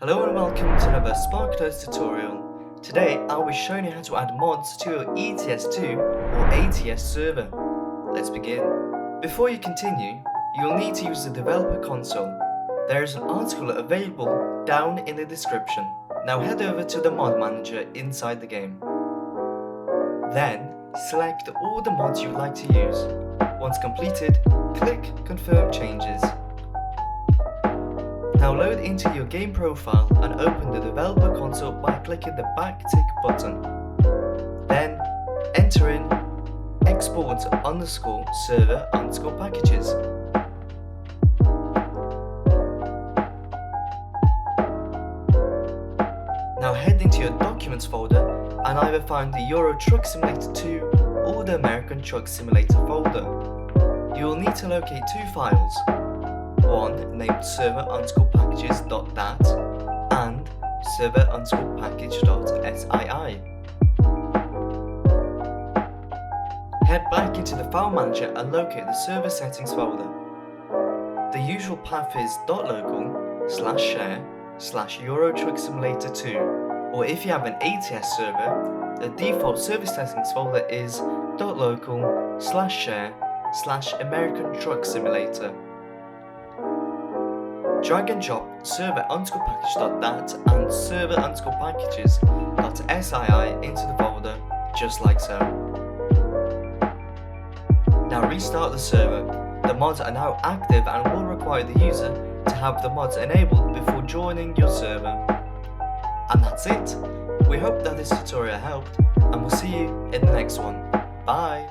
Hello and welcome to another SparkClose tutorial. Today I'll be showing you how to add mods to your ETS2 or ATS server. Let's begin. Before you continue, you'll need to use the developer console. There is an article available down in the description. Now head over to the mod manager inside the game. Then select all the mods you'd like to use. Once completed, click Confirm Changes. Now load into your game profile and open the developer console by clicking the back tick button. Then enter in export_server_packages. Now head into your documents folder and either find the Euro Truck Simulator 2 or the American Truck Simulator folder. You will need to locate two files. One named server_packages.dat and server_package.sii. Head back into the file manager and locate the server settings folder. The usual path is .local/share/EuroTruckSimulator2, or if you have an ATS server, the default server settings folder is .local/share/AmericanTruckSimulator. Drag and drop server_package.dat and server_packages.sii into the folder, just like so. Now restart the server. The mods are now active and will require the user to have the mods enabled before joining your server. And that's it. We hope that this tutorial helped, and we'll see you in the next one. Bye!